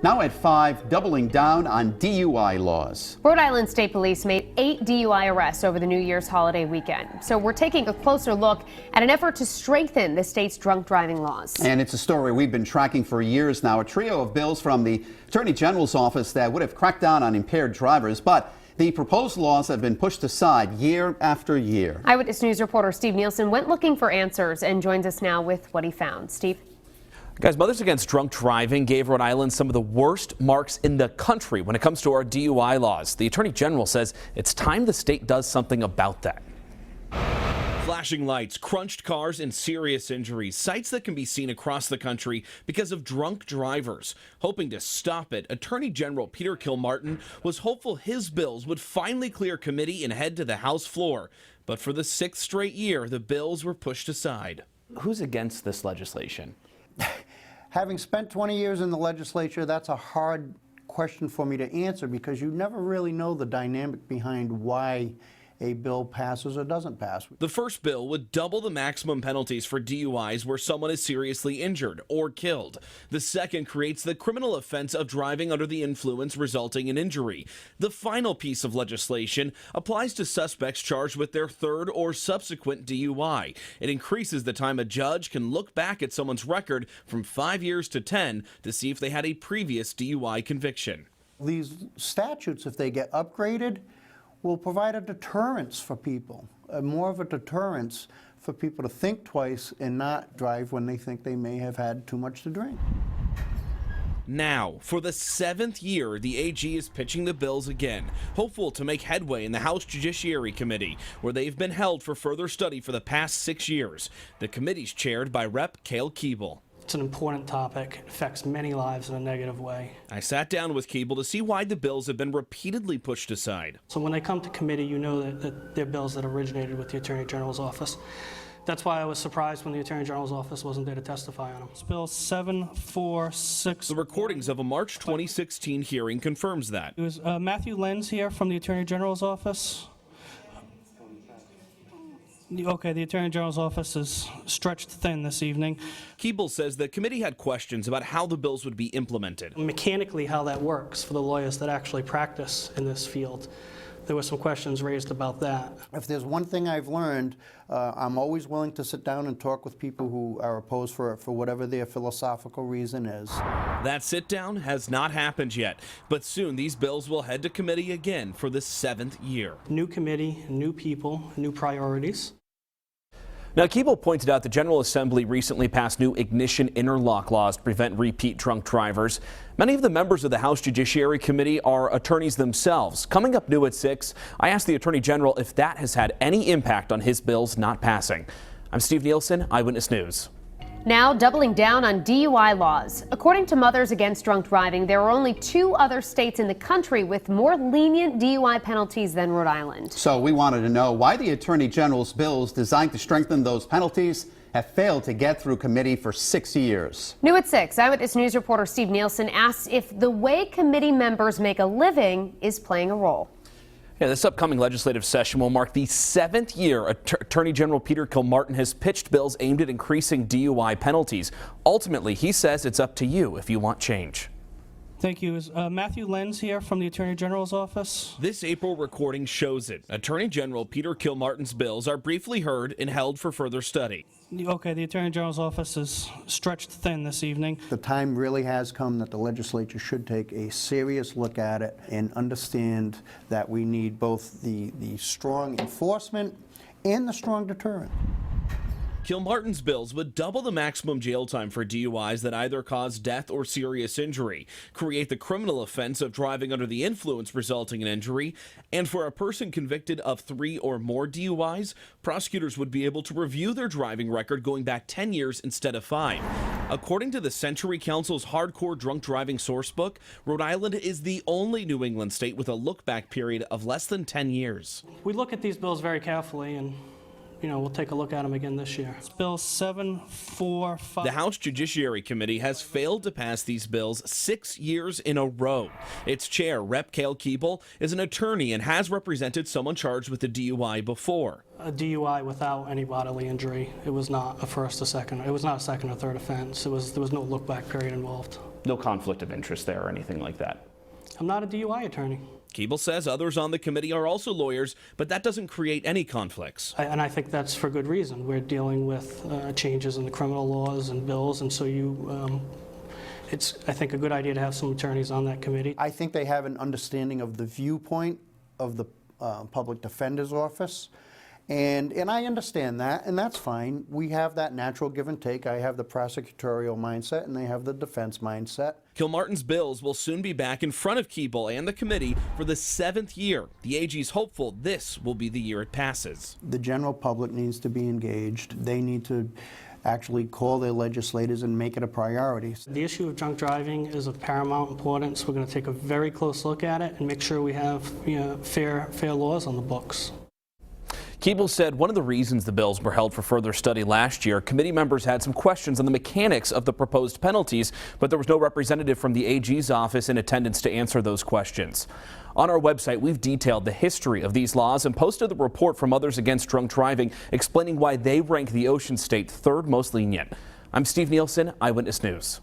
Now at 5, doubling down on DUI laws. Rhode Island State Police made 8 DUI arrests over the New Year's holiday weekend. So we're taking a closer look at an effort to strengthen the state's drunk driving laws. And it's a story we've been tracking for years now. A trio of bills from the Attorney General's office that would have cracked down on impaired drivers, but the proposed laws have been pushed aside year after year. Eyewitness News reporter Steve Nielsen went looking for answers and joins us now with what he found. Steve? Guys, Mothers Against Drunk Driving gave Rhode Island some of the worst marks in the country when it comes to our DUI laws. The Attorney General says it's time the state does something about that. Flashing lights, crunched cars, and serious injuries, sights that can be seen across the country because of drunk drivers. Hoping to stop it, Attorney General Peter Kilmartin was hopeful his bills would finally clear committee and head to the House floor. But for the 6th straight year, the bills were pushed aside. Who's against this legislation? Having spent 20 years in the legislature, that's a hard question for me to answer because you never really know the dynamic behind why a bill passes or doesn't pass. The first bill would double the maximum penalties for DUIs where someone is seriously injured or killed. The second creates the criminal offense of driving under the influence resulting in injury. The final piece of legislation applies to suspects charged with their third or subsequent DUI. It increases the time a judge can look back at someone's record from 5 years to 10 to see if they had a previous DUI conviction. These statutes, if they get upgraded, will provide a deterrence for people, more of a deterrence for people to think twice and not drive when they think they may have had too much to drink. Now, for the 7th year, the AG is pitching the bills again, hopeful to make headway in the House Judiciary Committee, where they've been held for further study for the past 6 years. The committee's chaired by Rep. Cale Keeble. It's an important topic. It affects many lives in a negative way. I sat down with Keeble to see why the bills have been repeatedly pushed aside. So when they come to committee, you know that they're bills that originated with the Attorney General's office. That's why I was surprised when the Attorney General's office wasn't there to testify on them. It's Bill 746. The recordings of a March 2016 hearing confirms that. It was Matthew Lenz here from the Attorney General's office. Okay, the Attorney General's office is stretched thin this evening. Keeble says the committee had questions about how the bills would be implemented. Mechanically, how that works for the lawyers that actually practice in this field. There were some questions raised about that. If there's one thing I've learned, I'm always willing to sit down and talk with people who are opposed for whatever their philosophical reason is. That sit-down has not happened yet, but soon these bills will head to committee again for the 7th year. New committee, new people, new priorities. Now, Keeble pointed out the General Assembly recently passed new ignition interlock laws to prevent repeat drunk drivers. Many of the members of the House Judiciary Committee are attorneys themselves. Coming up new at 6, I asked the Attorney General if that has had any impact on his bills not passing. I'm Steve Nielsen, Eyewitness News. Now doubling down on DUI laws. According to Mothers Against Drunk Driving, there are only 2 other states in the country with more lenient DUI penalties than Rhode Island. So we wanted to know why the Attorney General's bills designed to strengthen those penalties have failed to get through committee for 6 years. New at 6, Eyewitness News reporter Steve Nielsen asks if the way committee members make a living is playing a role. Yeah, this upcoming legislative session will mark the 7th year Attorney General Peter Kilmartin has pitched bills aimed at increasing DUI penalties. Ultimately, he says it's up to you if you want change. Thank you. Is Matthew Lenz here from the Attorney General's office? This April recording shows it. Attorney General Peter Kilmartin's bills are briefly heard and held for further study. Okay, the Attorney General's office is stretched thin this evening. The time really has come that the legislature should take a serious look at it and understand that we need both the strong enforcement and the strong deterrent. Kilmartin's bills would double the maximum jail time for DUIs that either cause death or serious injury, create the criminal offense of driving under the influence resulting in injury, and for a person convicted of 3 or more DUIs, prosecutors would be able to review their driving record going back 10 years instead of 5. According to the Century Council's Hardcore Drunk Driving Sourcebook, Rhode Island is the only New England state with a look-back period of less than 10 years. We look at these bills very carefully and we'll take a look at them again this year. It's Bill 745. The House Judiciary Committee has failed to pass these bills 6 years in a row. Its chair, Rep. Cale Keeble, is an attorney and has represented someone charged with a DUI before. A DUI without any bodily injury. It was not a first or second. It was not a second or third offense. There was no look-back period involved. No conflict of interest there or anything like that. I'm not a DUI attorney. Keeble says others on the committee are also lawyers, but that doesn't create any conflicts. And I think that's for good reason. We're dealing with changes in the criminal laws and bills, and so it's, I think, a good idea to have some attorneys on that committee. I think they have an understanding of the viewpoint of the public defender's office, and I understand that, and that's fine. We have that natural give and take. I have the prosecutorial mindset, and they have the defense mindset. Kilmartin's bills will soon be back in front of Keeble and the committee for the 7th year. The AG's hopeful this will be the year it passes. The general public needs to be engaged. They need to actually call their legislators and make it a priority. The issue of drunk driving is of paramount importance. We're going to take a very close look at it and make sure we have fair laws on the books. Keeble said one of the reasons the bills were held for further study last year, committee members had some questions on the mechanics of the proposed penalties, but there was no representative from the AG's office in attendance to answer those questions. On our website, we've detailed the history of these laws and posted the report from Others Against Drunk Driving explaining why they rank the Ocean State third most lenient. I'm Steve Nielsen, Eyewitness News.